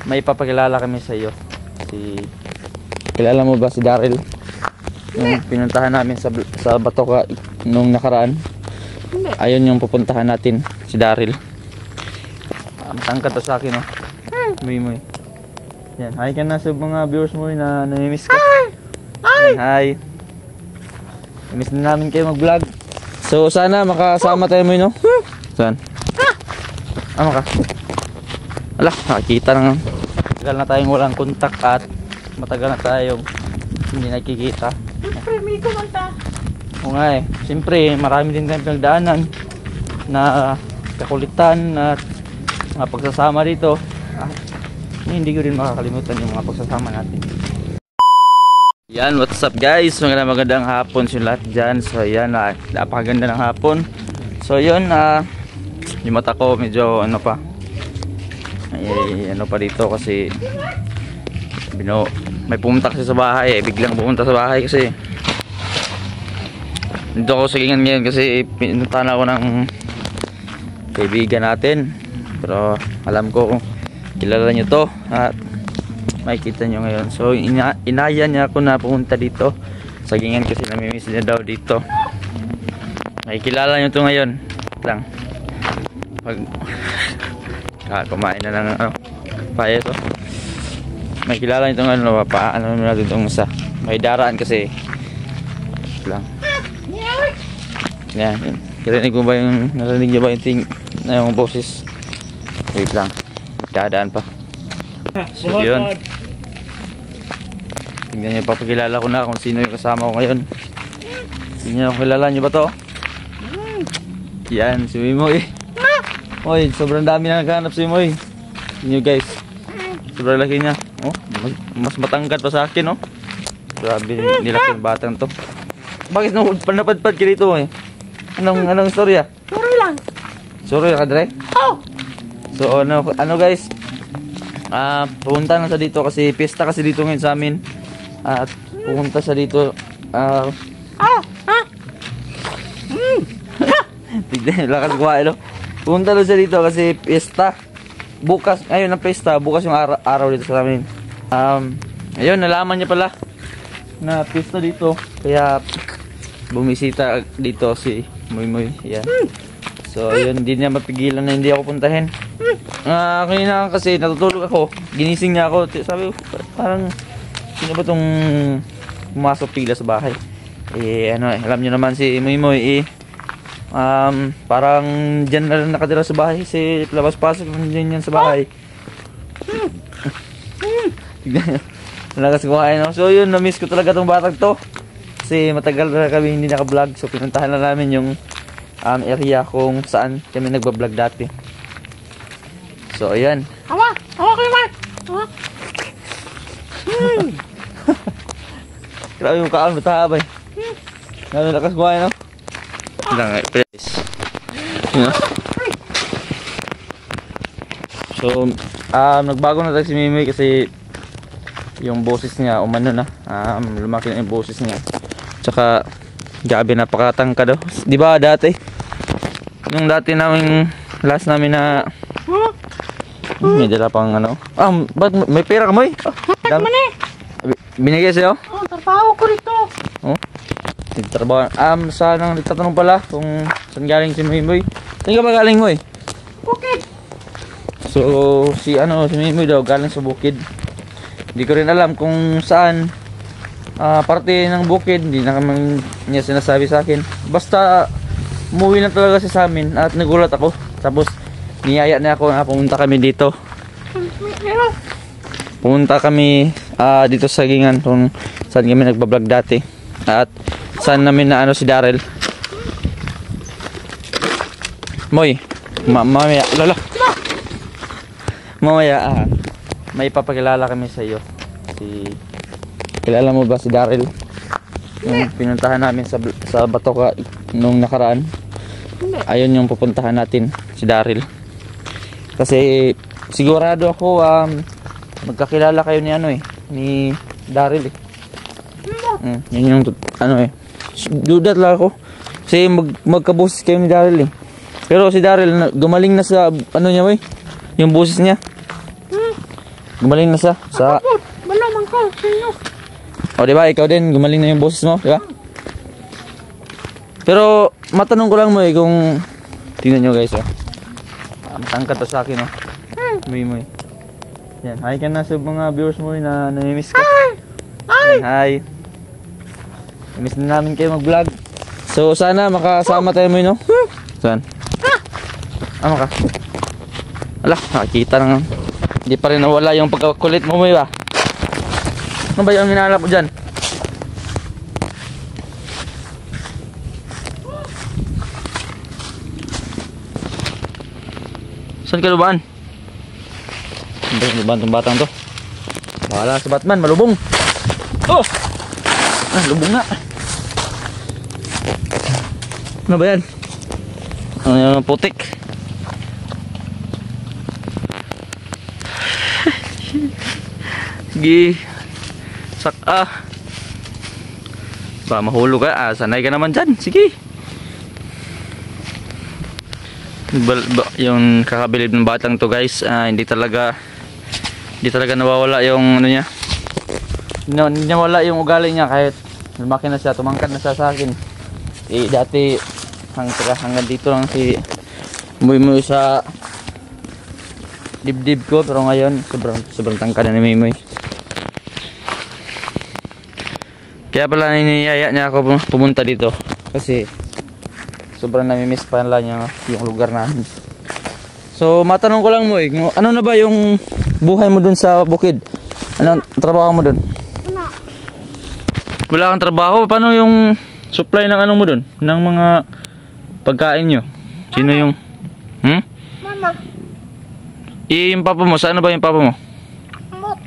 may papakilala kami sa iyo. Kilala mo ba si Daryl? Yung pinuntahan namin sa Batoka nung nakaraan. Ayun yung pupuntahan natin, si Daryl. Matangkad to sa akin, oh. Muy. Yan, hi ka na sa mga viewers mo na namimiss ka. Hi. Miss na namin kayo mag-vlog. So sana makasama tayo mo, no? Saan? Ano ka? Ala, nakikita na. Matagal na tayong walang kontak at matagal na tayong hindi nakikita. Siyempre, may kumanta. Oo nga eh. Siyempre, marami din tayong pinagdaanan na kakulitan at mga pagsasama dito. Hindi ko rin makakalimutan yung mga pagsasama natin. Yan, what's up guys? Magandang hapon sa lahat dyan. So yan, napakaganda ng hapon. So yun, yung mata ko medyo ano pa, ano pa dito kasi may pumunta kasi sa bahay, biglang pumunta sa bahay kasi dito ako sa Gingan ngayon kasi pinuntahan ako ng kaibigan natin, pero alam ko kilala nyo to at makikita nyo ngayon. So inaya niya ako na pumunta dito sa Gingan kasi namimiss niya daw dito. Makikilala nyo to ngayon lang pag kumain na ng paeso. May kilala nito ng paano natin itong isa. May daraan kasi lang. Yan. Narinig mo ba yung yung boses? Wait lang. Dadaan pa. So yun. Tingnan nyo, papakilala ko na kung sino yung kasama ko ngayon. Tingnan nyo, kilala nyo ba to? Yan, si Mimoy. Oy, sobrang dami na naghahanap si Mimoy. Tingnan nyo guys. Sobrang laki niya. Oh, mas matangkad pa sa akin, oh. Grabe, nilaki ng batang to. Bakit napadpad ka dito, eh? Anong istorya? Sorry lang. Sorry ka, Dre? Oh! So, ano guys? Pupunta na sa dito kasi pista kasi dito ngayon sa amin. At pupunta sa dito. Tignan, lakas kuha, no? Pupunta na sa dito kasi pista. Bukas, ngayon ang pesta, bukas yung araw dito sa amin. Ayun, nalaman niya pala na pista dito. Kaya bumisita dito si Muy. Yan. So, ayun, hindi niya mapigilan na hindi ako puntahin. Kanina kasi natutulog ako. Ginising niya ako. Sabi ko, parang sino ba itong pumasok pila sa bahay? Alam niyo naman si Muy, parang dyan na lang nakatira sa bahay kasi labas-pasok dyan yan sa bahay. Nalakas kumain, no? So yun, na-miss ko talaga tong batang to kasi matagal na kami hindi naka-vlog. So pinuntahan na namin yung area kung saan kami nagba-vlog dati. So ayan. Hawa kayo, Mark. Grabe yung kaan mo tahabay. Nalakas kumain, no? Lang, please. So, nagbago na tayo si Mimoy kasi yung boses niya umano na. Lumaki na yung boses niya. Tsaka gabi, napakatangka daw. Di ba dati? Nung dati namin last namin na may dala pang ba't may pera ka, Moy? Bakit mo na eh? Binigay sa'yo? Oh, trabaho ko rito. Oh? Trabaho. Saan nagtatanong pala kung saan galing si Mimoy? Saan ka ba galing, Moy? Bukid. So si Mimoy daw galing sa bukid. Hindi ko rin alam kung saan parte ng bukid. Hindi na naman niya sinasabi sa akin. Basta umuwi lang talaga siya sa amin at nagulat ako. Tapos niyaya na ako na pumunta kami dito. Pumunta kami dito sa Gingan kung saan kami nagbablog dati. At saan namin na si Daryl. Moy, mamaya, lala. Mamaya, may papakilala kami sa iyo. Kilala mo ba si Daryl? Yung pinuntahan namin sa Batoka nung nakaraan. Ayun yung pupuntahan natin, si Daryl. Kasi sigurado ako magkakilala kayo ni ni Daryl, eh. Yun yung dudat lang ako kasi magkaboses kayo ni Daryl, eh. Pero si Daryl gumaling na sa niya, yung boses niya. Gumaling na siya sa... Abot, malaman ko sa inyo. O diba, ikaw din, gumaling na yung boses mo, diba? Pero, matanong ko lang mo kung... Tingnan nyo guys, matangkad to sa akin, Muy. Yan, hi ka na sa mga viewers mo na namimiss ka. Ay! Yan, hi. Miss na namin kayo mag-vlog. So, sana makasama tayo mo, no? Saan? Ano ka? Ala, nakikita na nga. Hindi pa rin nawala yung pagkakulit mo, ba? Ano ba yung hinahanap mo dyan? Saan ka lubaan? Saan ba lubaan itong batang to? Wala sa Batman, malubong! Oh! Ah, lubong nga! Ano ba yan? Ano yung putik? Sige. Ba mahulog ka. Sanay ka naman dyan. Sige. Yung kakabilib ng batang to guys, hindi talaga nawawala yung ano niya. Hindi nawala yung ugali niya kahit lumaki na siya, tumangkad na siya sa akin. Dati hanggang dito lang si Muy sa dibdib ko, pero ngayon sobrang tangkad na ni Muy. Kaya pala niniyaya niya ako pumunta dito kasi sobrang namimiss pa lang niya yung lugar namin. So matanong ko lang mo ano na ba yung buhay mo dun sa bukid? Ano trabaho mo dun? Wala kang trabaho? Paano yung supply ng ano mo dun? Ng mga pagkain nyo? Sino yung... Mama. Yung papa mo, saan ba yung papa mo? Amot.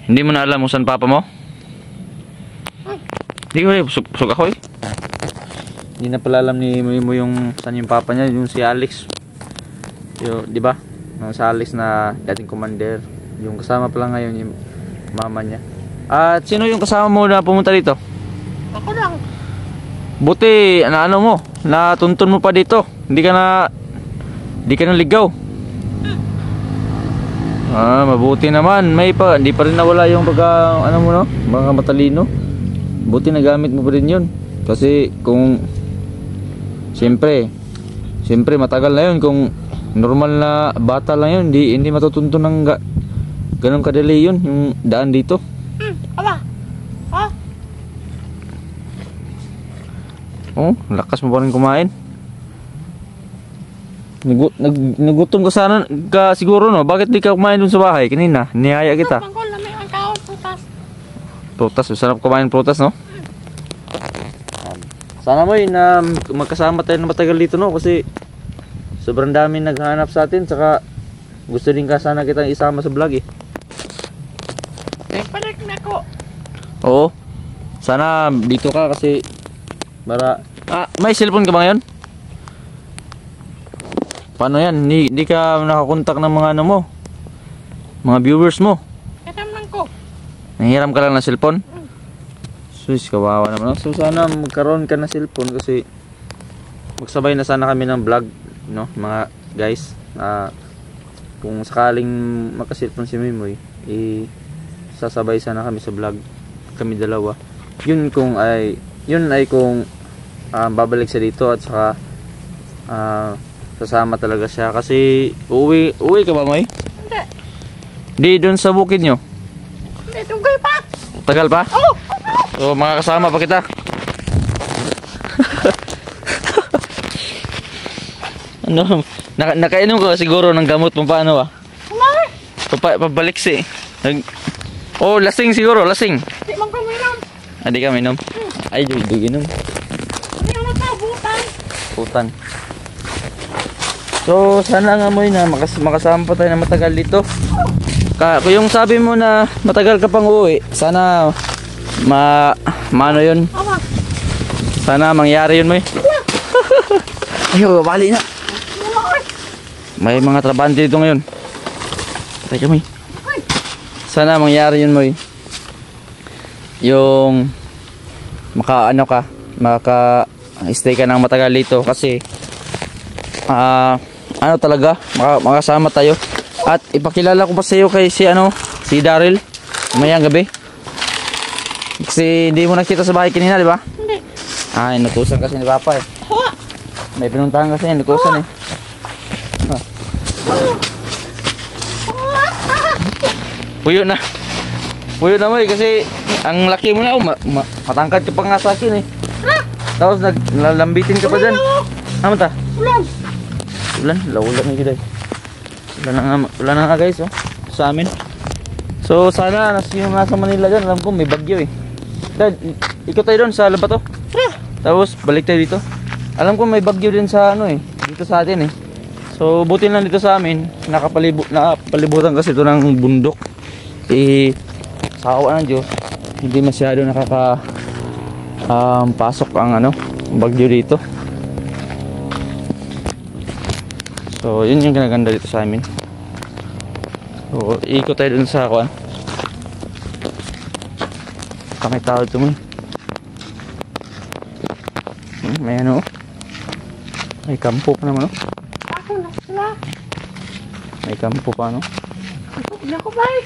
Hindi mo na alam kung saan papa mo? Hindi ko busog ako Hindi na pala alam ni mo yung saan yung papa niya, yung si Alex. Yung, di ba? Yung si Alex na dating commander. Yung kasama pala ngayon yung mama niya. At sino yung kasama mo na pumunta dito? Ako lang. Buti ano mo, natuntun mo pa dito. Hindi ka na ligaw. Mabuti naman. Hindi pa rin nawala yung ano mo, no? Mga matalino. Buti nagamit mo pa rin yun. Kasi kung siyempre matagal na yun. Kung normal na bata lang yun, hindi matutunto ng ganun kadali yun, yung daan dito. Aba. Oh, lakas mo pa rin kumain. Nagutom ka sana siguro, no? Bakit di ka kumain dun sa bahay kanina? Niyaya kita. Tangkol na may ang kaon putas. Prutas, masarap kumain prutas, no? Sana mo na magkasama tayo na matagal dito, no? Kasi sobrang dami naghahanap sa atin, saka gusto din ka sana kitang isama sa vlog Balik na ako. Oo. Sana dito ka kasi para... may cellphone ka ba ngayon? Paano yan? Hindi ka nakakontak ng mga ano mo? Mga viewers mo? Kasam lang ko. Nanghiram ka lang ng cellphone? Sus, kawawa naman. So sana magkaroon ka ng cellphone kasi magsabay na sana kami ng vlog, no, mga guys. Kung sakaling makasilpon si Mimoy, sasabay sana kami sa vlog, kami dalawa. Yun ay kung babalik siya dito at saka sasama talaga siya kasi uwi ka ba, Moy? Hindi. Di doon sa bukid nyo? Hindi, tunggoy pa. Tagal pa? Oo. So makakasama pa kita. Ano, nakainom ka siguro ng gamot mo pa, ano pabalik si lasing siguro, lasing. Di man ko minom. Di ka minom? Ay, inom. Hindi ako nagkabutan. Putan. So sana nga mo na makasama pa tayo na matagal dito. Kung yung sabi mo na matagal ka pang uuwi, sana maano yun. Awa. Sana mangyari yun, Moy. Ayo, bali na. May mga trabante dito ngayon. Patay ka, Moy. Sana mangyari yun, Moy. Yung maka-stay ka ng matagal dito kasi ano talaga, makasama tayo. At ipakilala ko pa sa iyo kay si Daryl. Mamayang gabi. Kasi hindi mo nakita sa bahay kanina, di ba? Hindi. Ay, inutusan kasi ni Papa eh. Ha? May pinuntahan kasi, inutusan eh. Ah. Puyo na. Puyo na mo eh, kasi ang laki mo na, matangkad ka pa nga sa akin eh. Tapos naglalambitin ka pa dyan. Ano ta? Ulan. Ulan? Laulan na kita eh. Ulan na nga guys, oh. Sa amin. So sana yung nasa Manila dyan, alam ko may bagyo eh. Dad, ikot tayo doon sa Labato. Tapos balik tayo dito. Alam ko may bagyo din sa dito sa atin eh. So buti lang dito sa amin, nakapalibutan kasi ito ng bundok. Eh, sa awa ng Diyos, hindi masyado pasok ang bagyo dito. So yun yung kinaganda dito sa amin. So ikot tayo dun sa kuan. Kamay tao ito mo. May may kampo pa naman Ako na sila. May kampo pa Hindi ako bay.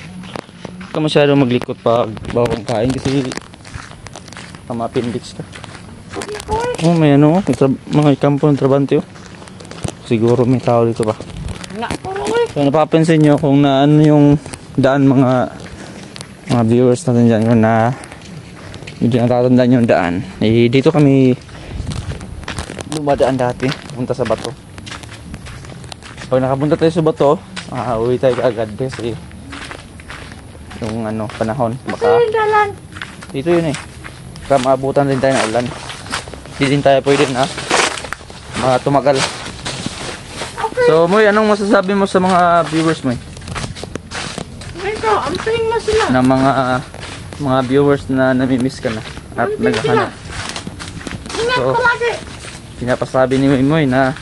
Huwag ka masyado maglikot pa bawang kain kasi appendix ka. Hindi ako bay. Oh, may mga kampo ng trabante oh. Siguro may tao dito pa. Wala ako bay. So napapansin nyo kung yung daan mga viewers natin dyan kung medyo natatandaan yung daan. Eh, dito kami dumadaan dati punta sa bato. Pag nakapunta tayo sa bato, uwi tayo agad kasi yung panahon Kasi yung dalan. dito yun eh. Baka maabutan din tayo ng ulan. Hindi din tayo pwede tumagal. Okay. So Moy, anong masasabi mo sa mga viewers mo? Ikaw, amping mo sila. Na mga viewers na namimiss ka na at Amping naghahanap. Ingat So, palagi. Pinapasabi ni Moy na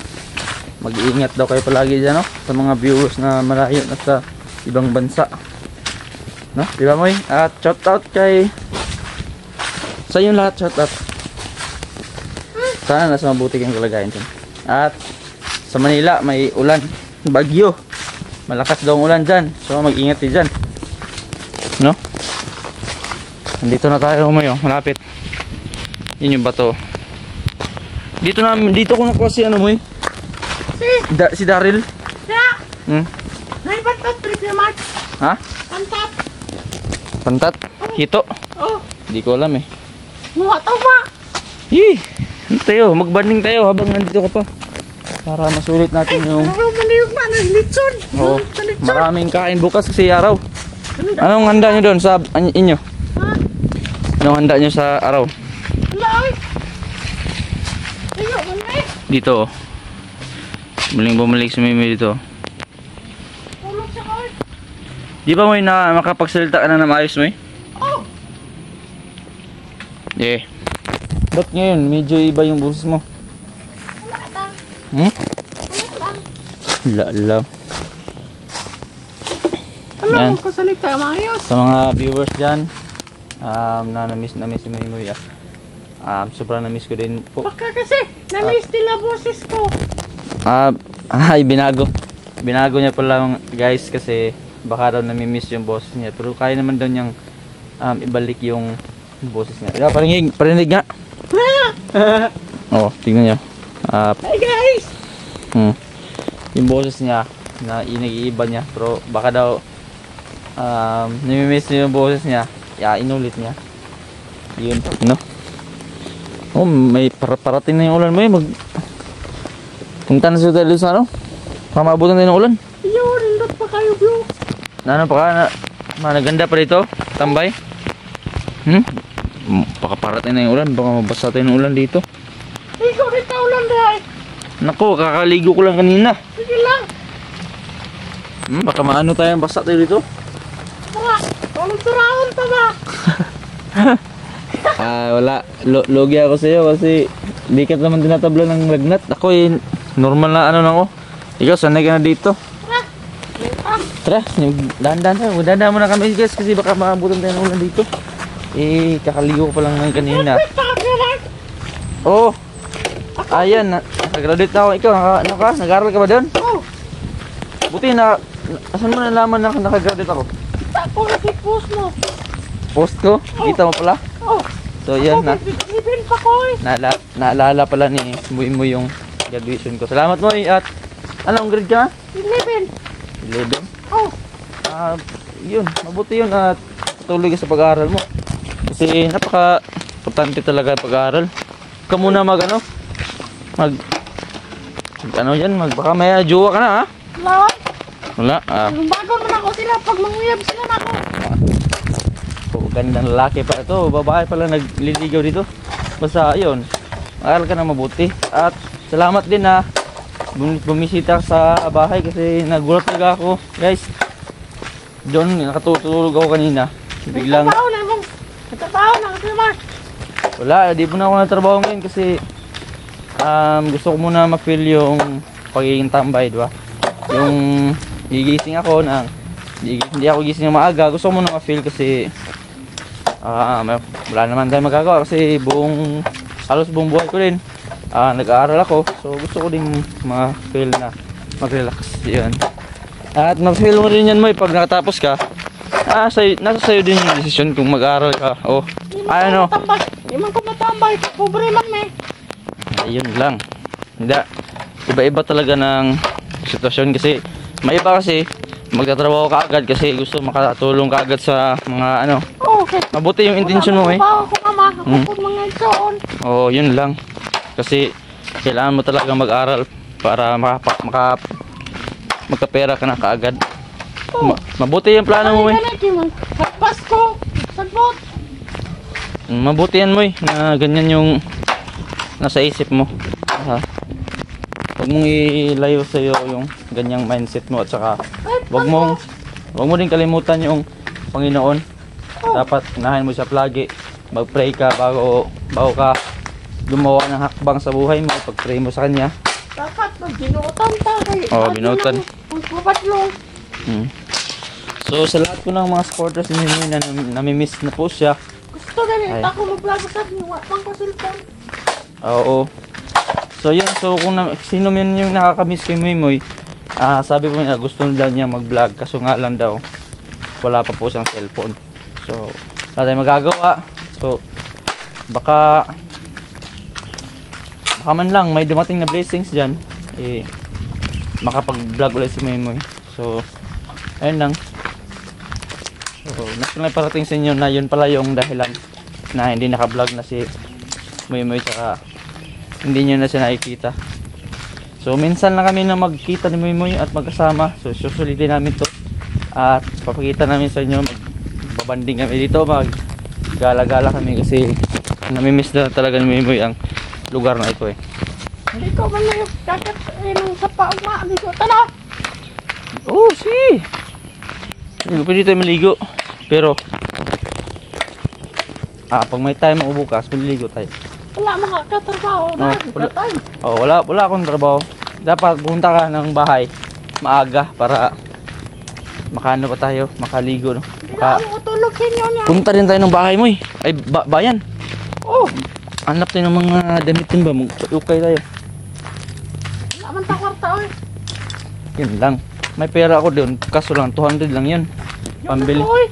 mag-iingat daw kayo palagi dyan sa mga viewers na malayo na sa ibang bansa. No? Di ba Moy? At shout out sa inyo lahat, shout out. Sana nasa mabuti kang kalagayan dyan. At sa Manila may ulan, bagyo. Malakas daw ang ulan dyan. So mag-ingat din dyan. No? Nandito na tayo Moy, malapit. Yun yung bato. Dito ko nakuha si Moy. Si Daryl. Siya. Hmm? Naibantot trip naman. Ha? Pantat. Pantat? Hito? Oh. Hindi ko alam eh. Muha to ba? Yee! Ano tayo? Magbanding tayo habang nandito ka pa. Para masulit natin yung... Ano maliyog man ang litson. Oo. Litson. Maraming kain bukas kasi araw. Anong handa nyo doon sa inyo? Ha? Anong handa nyo sa araw? Wala ay. Ayaw man eh. Dito oh. Bumalik si Mimi dito. Tulog siya ko eh. Di ba Moy na makapagsalita ka na maayos Moy? Oh. Eh. Ba't ngayon? Medyo iba yung boses mo. Wala lang. Hmm? Wala lang. Wala lang. Alam Yan. mo ko salita maayos. Sa mga viewers dyan, na namiss si Mimi sobrang namiss ko din po. Baka kasi na-miss nila boses ko. Binago niya pala guys kasi baka daw namimiss yung boses niya, pero kaya naman daw niyang ibalik yung boses niya. Parinig nga. Oh, tingnan niyo. Hey guys. Yung boses niya na inag-iiba niya, pero baka daw namimiss niya yung boses niya. Inulit niya. Yun, no? Oh, may parating na yung ulan mo punta na tayo sa pamabutan tayo ng ulan. Yun, indot pa kayo bro. Ano pa ka? Managanda pa dito? Tambay? Baka parating na yung ulan. Baka mabasa tayo ng ulan dito. Ikaw rin ka ulan dahil. Naku, kakaligo ko lang kanina. Sige lang. Baka maano tayo, basa tayo dito. Tara, tulog-turahon pa ba? Wala. Logi ako sa iyo kasi di ka naman tinatabla ng lagnat. Ako normal na lang ako. Ikaw, sanay ka na dito. Tara. Tara, dahan-dahan tayo. Dahan-dahan muna kami guys kasi baka maabutan tayo ng ulan dito. Kakaligo ko pa lang ng kanina. Oh, ayan. Nag-graduate na ako. Ikaw, nag-aaral ka ba doon? Oh. Buti na Asan mo nalaman na nakagraduate ako? Ako nag-post mo. Post ko? Kita mo pala? Oh. So yan na. Ibin pa ko eh. Naalala pala ni Muy Muy yung graduation ko. Salamat Muy at anong grade ka? 11. 11? Oh. Yun, mabuti yun at patuloy ka sa pag-aaral mo. Kasi napaka-importante talaga pag-aaral. Huwag ka muna baka may jowa ka na ha? Lawan. Wala. Bago man ako sila pag manguyab sila na ako. Gandang lalaki pa ito. Babae pala nagliligaw dito. Basta yun, mag-aaral ka na mabuti. At salamat din na bumisita sa bahay kasi nagulat talaga ako. Guys, doon nakatutulog ako kanina. Biglang Nagtatrabaho na kasi Mark. wala, di po na ako natrabaho ngayon kasi gusto ko muna ma-feel yung pagiging tambay, di ba? Yung gigising ako na hindi ako gising ng maaga. Gusto ko muna ma-feel kasi wala naman tayong magagawa kasi halos buong buhay ko din nag-aaral ako. So gusto ko din ma-feel na mag-relax. Yun. At ma-feel mo rin yan mo pag nakatapos ka. Nasa sayo din yung desisyon kung mag-aaral ka o ano. Hindi man ko matambay. Pobre man may. Ayun lang. Hindi. Iba-iba talaga ng sitwasyon kasi may iba kasi magtatrabaho ka agad kasi gusto makatulong ka agad sa mga ano. Okay. Mabuti yung intention mo eh. Trabaho ko ama. Ako mga igsoon. Oo, yun lang. Kasi kailangan mo talaga mag-aral para magkapera ka na kaagad. Mabuti yung plano mo eh. Pasko. Sagbot. Mabuti yan mo eh. Na ganyan yung nasa isip mo. Huwag mong ilayo sa'yo yung ganyang mindset mo at saka huwag mo din kalimutan yung Panginoon. Dapat unahin mo siya palagi. Mag-pray ka bago ka gumawa ng hakbang sa buhay mo. Pag-pray mo sa Kanya. Dapat binutan tayo. Oo, binutan. Magpapatlong. So sa lahat po ng mga supporters ninyo na namimiss na po siya. Gusto na rin ako mag-vlog sa akin. Wapang ko cellphone. Oo. So yun, kung sino man yung nakakamiss kay Moy, sabi po niya gusto nila niya mag-vlog kaso nga lang daw wala pa po siyang cellphone. So wala tayong magagawa. So baka man lang may dumating na blessings dyan makapag-vlog ulit si Moy. So ayun lang. So nasunay parating sa inyo na yun pala yung dahilan na hindi naka-vlog na si Moy tsaka hindi nyo na siya nakikita. So minsan lang kami na magkita ni Moy at magkasama. So susulitin namin to at papakita namin sa inyo. Magbabanding kami dito, maggala-gala kami kasi namimiss na talaga ni Moy ang lugar na ito eh. Hindi ko man yung kakat sa pauma. Hindi ko tala. Oh, si pwede tayo maligo. Pero pag may time mo bukas, maliligo tayo. Wala mga katrabaho na. Wala akong trabaho. Dapat pumunta ka ng bahay maaga para makano pa tayo, makaligo no. Ako tulog sa inyo niya. Punta rin tayo ng bahay mo eh. Ay bayan. Oh, Hanap tayo ng mga damitin ba? Mag-ukay tayo. wala man ta kwarta oy. Yun lang. May pera ako doon. Kaso lang 200 lang yun. Pambili. Oy.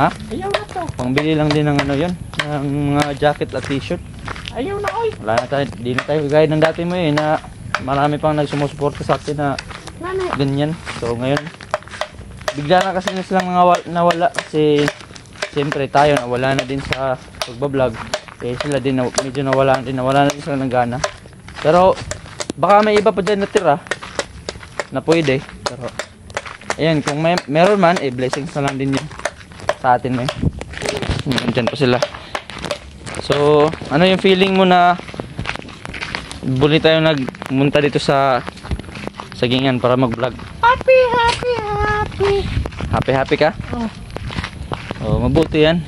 Ha? Ayaw na to. Pangbili lang din ng ano yun. Ng mga jacket at t-shirt. Ayaw na oy. Wala na tayo. Di na tayo gaya ng dati mo eh. Na marami pang nagsumusuporta sa atin na Nani. ganyan. So ngayon bigla na kasi na silang nawala kasi siyempre tayo nawala na din sa pagbablog eh sila din medyo nawala na din sila ng gana. Pero baka may iba pa dyan natira na pwede, pero ayan kung meron man blessings na lang din yun sa atin mo dyan po sila. So ano yung feeling mo na buli tayo nagmunta dito sa Sagingan para mag vlog? Happy ka? Mabuti yan.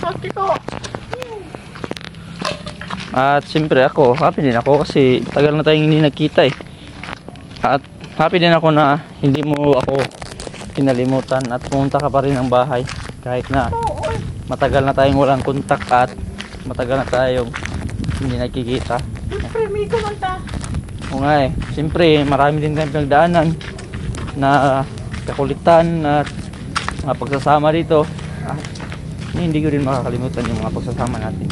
Happy ko. At siyempre ako, happy din ako kasi tagal na tayong hindi nagkita eh. At happy din ako na hindi mo ako pinalimutan at pumunta ka pa rin ng bahay kahit na matagal na tayong walang kontak at matagal na tayong hindi nagkikita. Siyempre, may kumanta. Oo nga eh. Siyempre, marami din tayong pinagdaanan. na kakulitan at mga pagsasama dito. Hindi ko rin makakalimutan yung mga pagsasama natin,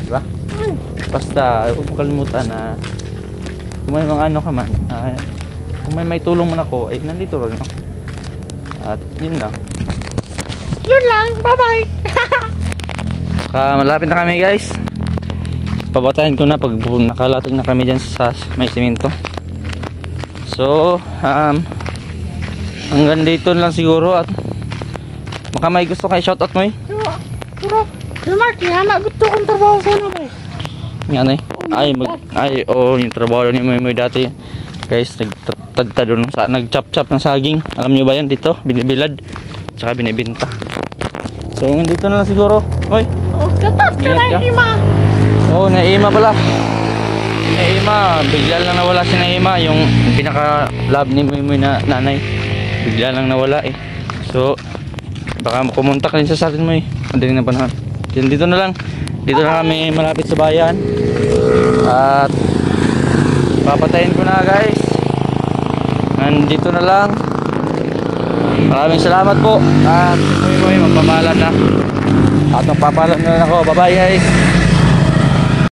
diba? Basta huwag mo kalimutan na kung may mga ano ka man, kung may tulong man ako, ay nandito rin ako. At yun lang. Yun lang. Bye-bye. Malapit na kami guys. Pabatayin ko na pag nakalating na kami dyan sa may simento. So hanggang dito lang siguro. At baka may gusto kayo shoutout mo eh. Pero Mark, hana gusto kong trabaho sa ano ba? Yan eh. Yung trabaho ni Moy dati. Guys, nagtagta doon sa nagchop-chop ng saging. Alam niyo ba yan dito? Binibilad. Tsaka binibinta. So dito na lang siguro. Hoy. Oh, katas ka Ingat na, ka. Ima. Oh, Naima pala. Naima, bigla lang nawala si Naima, yung pinaka-love ni Moy na nanay. Bigla lang nawala eh. So, baka kumontak rin sa atin mo eh. Madaling na panahon. Yan, dito na lang. Dito na kami malapit sa bayan. At papatayin ko na guys. Nandito na lang. Maraming salamat po. At Moy magpapaalam na. At magpapaalam na lang ako. Bye bye guys.